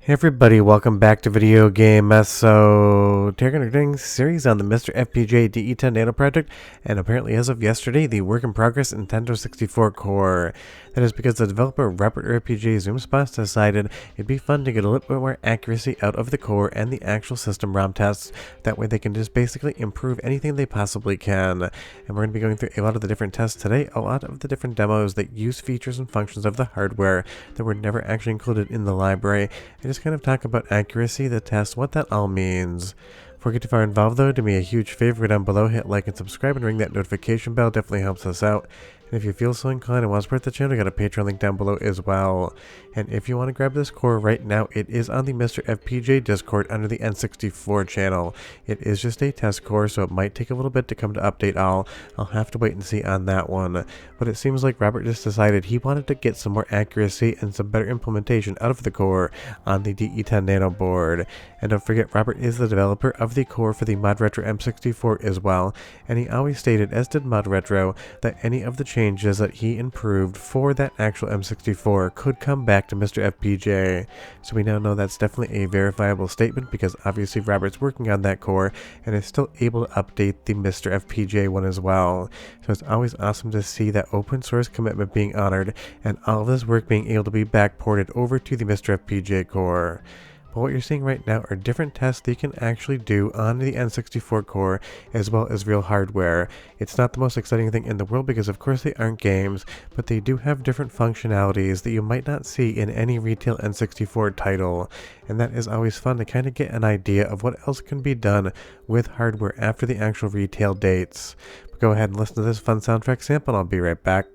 Hey everybody, welcome back to Video Game Mess. So, we're going to doing a series on the MiSTer FPGA DE10 Nano project, and apparently as of yesterday, the work in progress Nintendo 64 core. That is because the developer Robert FPGA Zoomspots decided it'd be fun to get a little bit more accuracy out of the core and the actual system ROM tests. That way they can just basically improve anything they possibly can. And we're going to be going through a lot of the different tests today, a lot of the different demos that use features and functions of the hardware that were never actually included in the library. And just kind of talk about accuracy, the test, what that all means. Before we get too far involved though, do me a huge favor, down below, hit like and subscribe and ring that notification bell, definitely helps us out. And if you feel so inclined and want to support the channel, I got a Patreon link down below as well. And if you want to grab this core right now, it is on the MiSTer FPGA Discord under the N64 channel. It is just a test core, so it might take a little bit to come to update all. I'll have to wait and see on that one. But it seems like Robert just decided he wanted to get some more accuracy and some better implementation out of the core on the DE10 Nano board. And don't forget, Robert is the developer of the core for the Mod Retro M64 as well. And he always stated, as did Mod Retro, that any of the changes that he improved for that actual M64 could come back to MiSTer FPGA. So we now know that's definitely a verifiable statement, because obviously Robert's working on that core and is still able to update the MiSTer FPGA one as well. So it's always awesome to see that open source commitment being honored and all of this work being able to be backported over to the MiSTer FPGA core. But what you're seeing right now are different tests that you can actually do on the N64 core as well as real hardware. It's not the most exciting thing in the world because of course they aren't games, but they do have different functionalities that you might not see in any retail N64 title. And that is always fun to kind of get an idea of what else can be done with hardware after the actual retail dates. But go ahead and listen to this fun soundtrack sample and I'll be right back.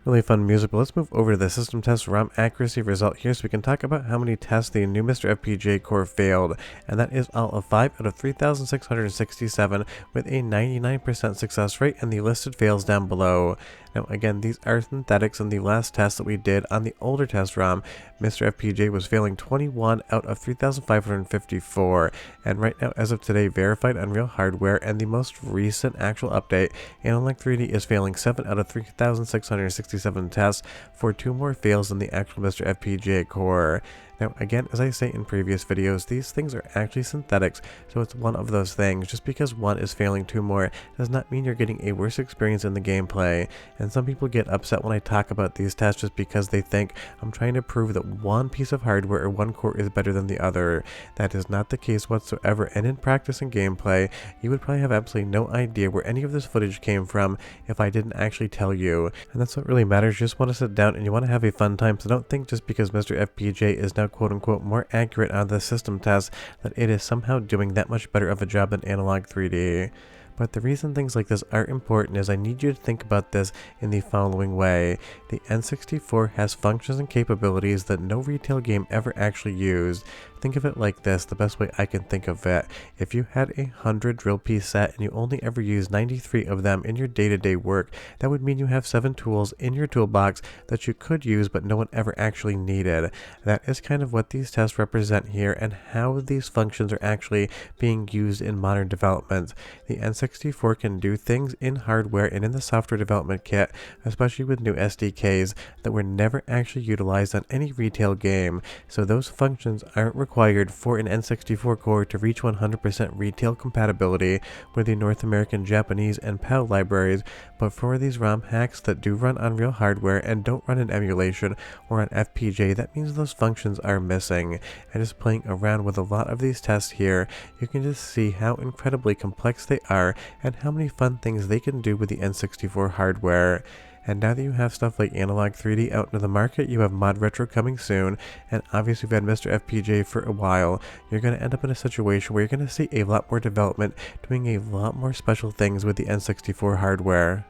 Really fun music, but let's move over to the system test ROM accuracy result here so we can talk about how many tests the new MiSTer FPGA core failed. And that is all of 5 out of 3,667 with a 99% success rate, and the listed fails down below. Now again, these are synthetics, and the last test that we did on the older test ROM, MiSTer FPGA was failing 21 out of 3,554, and right now as of today verified on real hardware and the most recent actual update, Analogue 3D is failing 7 out of 3,667 tests for 2 more fails than the actual MiSTer FPGA core. Now again, as I say in previous videos, these things are actually synthetics, so it's one of those things. Just because one is failing 2 more does not mean you're getting a worse experience in the gameplay. And some people get upset when I talk about these tests just because they think I'm trying to prove that one piece of hardware or one core is better than the other. That is not the case whatsoever, and in practice and gameplay, you would probably have absolutely no idea where any of this footage came from if I didn't actually tell you. And that's what really matters. You just want to sit down and you want to have a fun time, so don't think just because MiSTer FPGA is now quote-unquote more accurate on the system test that it is somehow doing that much better of a job than Analogue 3D. But the reason things like this are important is I need you to think about this in the following way. The N64 has functions and capabilities that no retail game ever actually used. Think of it like this, the best way I can think of it. If you had 100 drill piece set and you only ever use 93 of them in your day-to-day work, that would mean you have 7 tools in your toolbox that you could use but no one ever actually needed. That is kind of what these tests represent here and how these functions are actually being used in modern development. The N64 can do things in hardware and in the software development kit, especially with new SDKs, that were never actually utilized on any retail game. So those functions aren't required for an N64 core to reach 100% retail compatibility with the North American, Japanese, and PAL libraries, but for these ROM hacks that do run on real hardware and don't run in emulation or on FPGA, that means those functions are missing. And just playing around with a lot of these tests here, you can just see how incredibly complex they are and how many fun things they can do with the N64 hardware. And now that you have stuff like Analogue 3D out into the market, you have Mod Retro coming soon, and obviously we've had MiSTer FPGA for a while, you're going to end up in a situation where you're going to see a lot more development doing a lot more special things with the N64 hardware.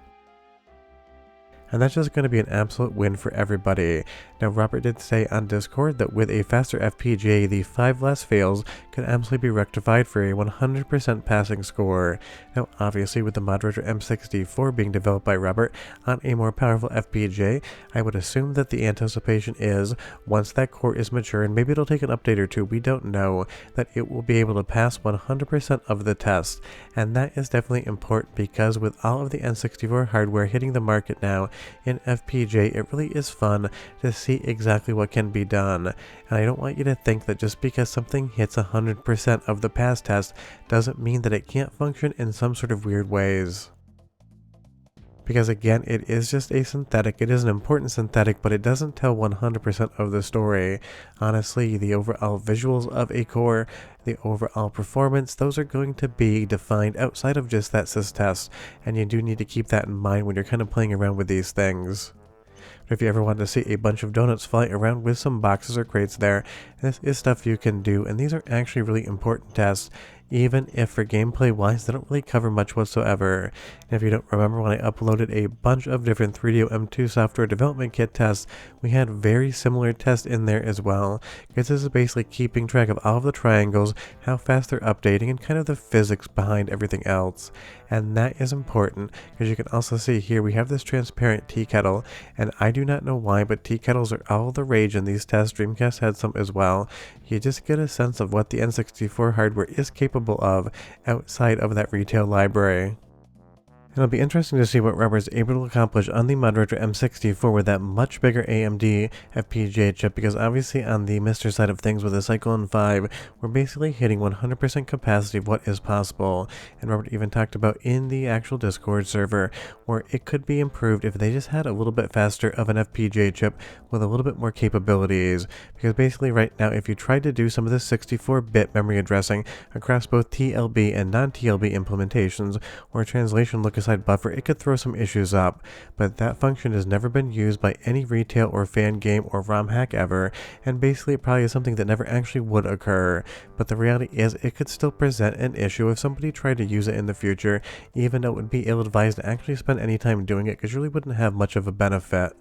And that's just going to be an absolute win for everybody. Now, Robert did say on Discord that with a faster FPGA, the 5 less fails could absolutely be rectified for a 100% passing score. Now, obviously, with the moderator M64 being developed by Robert on a more powerful FPGA, I would assume that the anticipation is, once that core is mature, and maybe it'll take an update or two, we don't know, that it will be able to pass 100% of the tests. And that is definitely important because with all of the N64 hardware hitting the market now, in FPGA, it really is fun to see exactly what can be done. And I don't want you to think that just because something hits 100% of the pass test doesn't mean that it can't function in some sort of weird ways. Because again, it is just a synthetic. It is an important synthetic, but it doesn't tell 100% of the story. Honestly, the overall visuals of a core, the overall performance, those are going to be defined outside of just that sys test, and you do need to keep that in mind when you're kind of playing around with these things. If you ever want to see a bunch of donuts flying around with some boxes or crates there, this is stuff you can do, and these are actually really important tests, even if for gameplay wise they don't really cover much whatsoever. And if you don't remember, when I uploaded a bunch of different 3DO M2 software development kit tests, we had very similar tests in there as well, because this is basically keeping track of all of the triangles, how fast they're updating, and kind of the physics behind everything else. And that is important, because you can also see here we have this transparent tea kettle, and I do not know why, but tea kettles are all the rage in these tests. Dreamcast had some as well. You just get a sense of what the N64 hardware is capable of outside of that retail library. It'll be interesting to see what Robert's able to accomplish on the moderator M64 with that much bigger AMD FPGA chip, because obviously on the MiSTer side of things with the Cyclone 5, we're basically hitting 100% capacity of what is possible. And Robert even talked about in the actual Discord server where it could be improved if they just had a little bit faster of an FPGA chip with a little bit more capabilities. Because basically right now, if you tried to do some of this 64-bit memory addressing across both TLB and non-TLB implementations, or translation look-aside buffer, it could throw some issues up, but that function has never been used by any retail or fan game or ROM hack ever, and basically it probably is something that never actually would occur. But the reality is it could still present an issue if somebody tried to use it in the future, even though it would be ill-advised to actually spend any time doing it, because you really wouldn't have much of a benefit.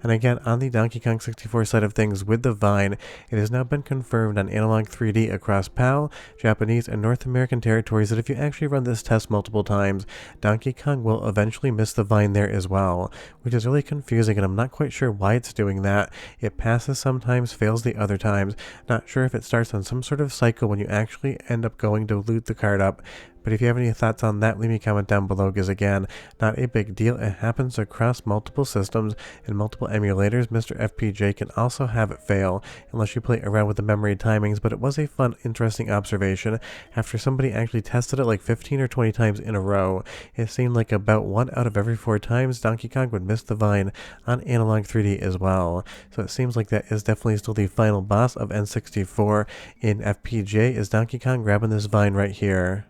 And again, on the Donkey Kong 64 side of things with the Vine, it has now been confirmed on Analogue 3D across PAL, Japanese, and North American territories that if you actually run this test multiple times, Donkey Kong will eventually miss the Vine there as well, which is really confusing, and I'm not quite sure why it's doing that. It passes sometimes, fails the other times. Not sure if it starts on some sort of cycle when you actually end up going to loot the card up. But if you have any thoughts on that, leave me a comment down below, because again, not a big deal. It happens across multiple systems and multiple emulators. MiSTer FPGA can also have it fail unless you play around with the memory timings, but it was a fun, interesting observation. After somebody actually tested it like 15 or 20 times in a row, it seemed like about 1 out of every 4 times Donkey Kong would miss the Vine on Analogue 3D as well. So it seems like that is definitely still the final boss of N64 in FPGA, is Donkey Kong grabbing this Vine right here.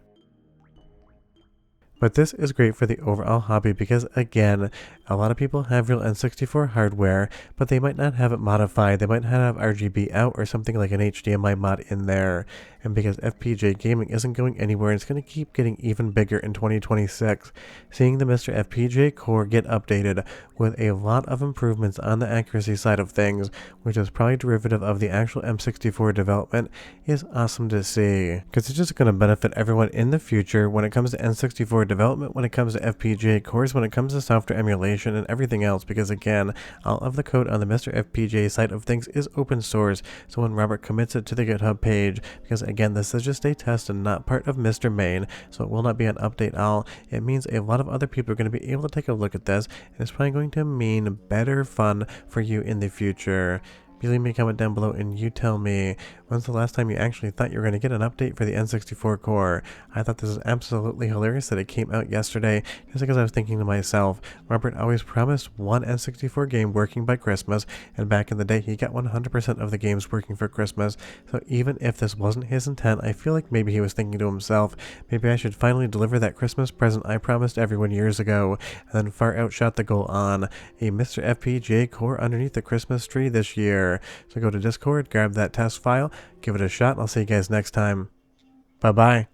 But this is great for the overall hobby because, again, a lot of people have real N64 hardware, but they might not have it modified. They might not have RGB out or something like an HDMI mod in there. And because FPGA gaming isn't going anywhere, it's going to keep getting even bigger in 2026. Seeing the MiSTer FPGA core get updated with a lot of improvements on the accuracy side of things, which is probably derivative of the actual M64 development, is awesome to see. Because it's just going to benefit everyone in the future when it comes to N64 development, when it comes to FPGA cores, when it comes to software emulation and everything else, because again, all of the code on the MiSTer FPGA side of things is open source, so when Robert commits it to the GitHub page, because again, this is just a test and not part of MiSTer main, so it will not be an update all, it means a lot of other people are going to be able to take a look at this, and it's probably going to mean better fun for you in the future. Leave me a comment down below and you tell me, when's the last time you actually thought you were going to get an update for the N64 core? I thought this is absolutely hilarious that it came out yesterday, just because I was thinking to myself, Robert always promised one N64 game working by Christmas, and back in the day he got 100% of the games working for Christmas, so even if this wasn't his intent, I feel like maybe he was thinking to himself, maybe I should finally deliver that Christmas present I promised everyone years ago, and then far outshot the goal on a MiSTer FPGA core underneath the Christmas tree this year. So go to Discord, grab that test file, give it a shot, and I'll see you guys next time. Bye-bye.